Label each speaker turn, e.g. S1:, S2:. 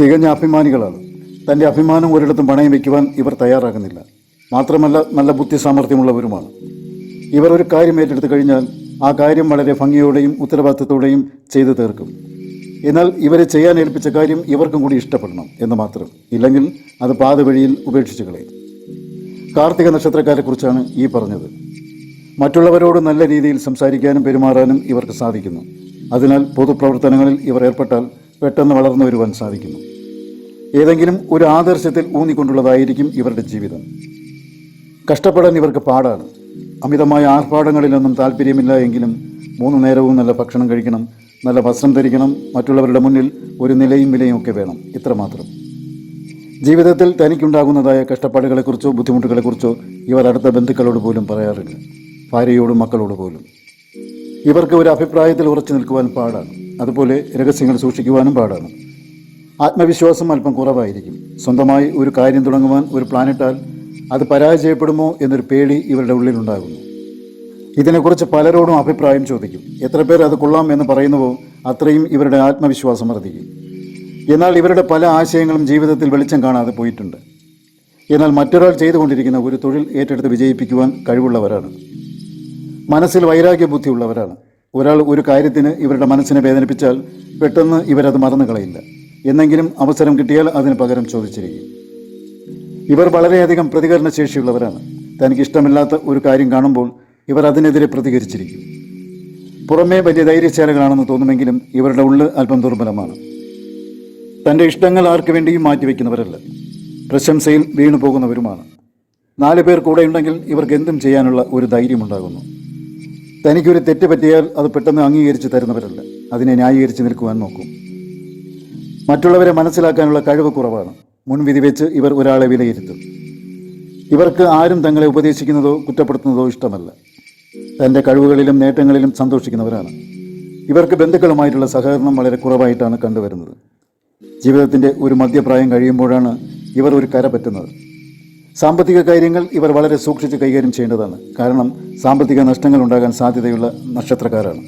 S1: തികഞ്ഞ അഭിമാനികളാണ്. തൻ്റെ അഭിമാനം ഒരിടത്തും പണയം വയ്ക്കുവാൻ ഇവർ തയ്യാറാകുന്നില്ല. മാത്രമല്ല, നല്ല ബുദ്ധി സാമർഥ്യമുള്ളവരുമാണ്. ഇവർ ഒരു കാര്യം ഏറ്റെടുത്തു കഴിഞ്ഞാൽ ആ കാര്യം വളരെ ഭംഗിയോടെയും ഉത്തരവാദിത്തത്തോടെയും ചെയ്തു തീർക്കും. എന്നാൽ ഇവരെ ചെയ്യാൻ ഏൽപ്പിച്ച കാര്യം ഇവർക്കും കൂടി ഇഷ്ടപ്പെടണം എന്ന് മാത്രം. ഇല്ലെങ്കിൽ അത് പാത വഴിയിൽ ഉപേക്ഷിച്ച് കളയും. കാർത്തിക നക്ഷത്രക്കാരെക്കുറിച്ചാണ് ഈ പറഞ്ഞത്. മറ്റുള്ളവരോട് നല്ല രീതിയിൽ സംസാരിക്കാനും പെരുമാറാനും ഇവർക്ക് സാധിക്കുന്നു. അതിനാൽ പൊതുപ്രവർത്തനങ്ങളിൽ ഇവർ ഏർപ്പെട്ടാൽ പെട്ടെന്ന് വളർന്നു വരുവാൻ സാധിക്കുന്നു. ഏതെങ്കിലും ഒരു ആദർശത്തിൽ ഊന്നിക്കൊണ്ടുള്ളതായിരിക്കും ഇവരുടെ ജീവിതം. കഷ്ടപ്പെടാൻ ഇവർക്ക് പാടാണ്. അമിതമായ ആർഭാടങ്ങളിലൊന്നും താല്പര്യമില്ല എങ്കിലും 3 നേരവും നല്ല ഭക്ഷണം കഴിക്കണം, നല്ല വസ്ത്രം ധരിക്കണം, മറ്റുള്ളവരുടെ മുന്നിൽ ഒരു നിലയും വിലയും ഒക്കെ വേണം. ഇത്രമാത്രം. ജീവിതത്തിൽ തനിക്കുണ്ടാകുന്നതായ കഷ്ടപ്പാടുകളെക്കുറിച്ചോ ബുദ്ധിമുട്ടുകളെക്കുറിച്ചോ ഇവർ അടുത്ത ബന്ധുക്കളോട് പോലും പറയാറില്ല, ഭാര്യയോടും മക്കളോട് പോലും. ഇവർക്ക് ഒരു അഭിപ്രായത്തിൽ ഉറച്ചു നിൽക്കുവാൻ പാടാണ്. അതുപോലെ രഹസ്യങ്ങൾ സൂക്ഷിക്കുവാനും പാടാണ്. ആത്മവിശ്വാസം അല്പം കുറവായിരിക്കും. സ്വന്തമായി ഒരു കാര്യം തുടങ്ങുവാൻ ഒരു പ്ലാനിട്ടാൽ അത് പരാജയപ്പെടുമോ എന്നൊരു പേടി ഇവരുടെ ഉള്ളിലുണ്ടാകുന്നു. ഇതിനെക്കുറിച്ച് പലരോടും അഭിപ്രായം ചോദിക്കും. എത്ര പേർ അത് കൊള്ളാം എന്ന് പറയുന്നുവോ അത്രയും ഇവരുടെ ആത്മവിശ്വാസം വർദ്ധിക്കും. എന്നാൽ ഇവരുടെ പല ആശയങ്ങളും ജീവിതത്തിൽ വെളിച്ചം കാണാതെ പോയിട്ടുണ്ട്. എന്നാൽ മറ്റൊരാൾ ചെയ്തുകൊണ്ടിരിക്കുന്ന ഒരു തൊഴിൽ ഏറ്റെടുത്ത് വിജയിപ്പിക്കുവാൻ കഴിവുള്ളവരാണ്. മനസ്സിൽ വൈരാഗ്യ ബുദ്ധിയുള്ളവരാണ്. ഒരാൾ ഒരു കാര്യത്തിന് ഇവരുടെ മനസ്സിനെ വേദനിപ്പിച്ചാൽ പെട്ടെന്ന് ഇവരത് മറന്നു കളയില്ല. എന്നെങ്കിലും അവസരം കിട്ടിയാൽ അതിന് പകരം ചോദിച്ചിരിക്കും. ഇവർ വളരെയധികം പ്രതികരണശേഷിയുള്ളവരാണ്. തനിക്കിഷ്ടമില്ലാത്ത ഒരു കാര്യം കാണുമ്പോൾ ഇവർ അതിനെതിരെ പ്രതികരിച്ചിരിക്കും. പുറമേ വലിയ ധൈര്യശാലികളാണെന്ന് തോന്നുമെങ്കിലും ഇവരുടെ ഉള്ളിൽ അല്പം ദുർബലമാണ്. തൻ്റെ ഇഷ്ടങ്ങൾ ആർക്കു വേണ്ടിയും മാറ്റിവെക്കുന്നവരല്ല. പ്രശംസയിൽ വീണു പോകുന്നവരുമാണ്. 4 പേർ കൂടെ ഉണ്ടെങ്കിൽ ഇവർക്ക് എന്തും ചെയ്യാനുള്ള ഒരു ധൈര്യമുണ്ടാകുന്നു. തനിക്കൊരു തെറ്റ് പറ്റിയാൽ അത് പെട്ടെന്ന് അംഗീകരിച്ച് തരുന്നവരല്ല. അതിനെ ന്യായീകരിച്ച് നിൽക്കുവാൻ നോക്കും. മറ്റുള്ളവരെ മനസ്സിലാക്കാനുള്ള കഴിവ് കുറവാണ്. മുൻവിധി വെച്ച് ഇവർ ഒരാളെ വിലയിരുത്തും. ഇവർക്ക് ആരും തങ്ങളെ ഉപദേശിക്കുന്നതോ കുറ്റപ്പെടുത്തുന്നതോ ഇഷ്ടമല്ല. തൻ്റെ കഴിവുകളിലും നേട്ടങ്ങളിലും സന്തോഷിക്കുന്നവരാണ്. ഇവർക്ക് ബന്ധുക്കളുമായിട്ടുള്ള സഹകരണം വളരെ കുറവായിട്ടാണ് കണ്ടുവരുന്നത്. ജീവിതത്തിൻ്റെ ഒരു മധ്യപ്രായം കഴിയുമ്പോഴാണ് ഇവർ ഒരു കര പറ്റുന്നത്. സാമ്പത്തിക കാര്യങ്ങൾ ഇവർ വളരെ സൂക്ഷിച്ച് കൈകാര്യം ചെയ്യേണ്ടതാണ്. കാരണം സാമ്പത്തിക നഷ്ടങ്ങൾ ഉണ്ടാകാൻ സാധ്യതയുള്ള നക്ഷത്രക്കാരാണ്.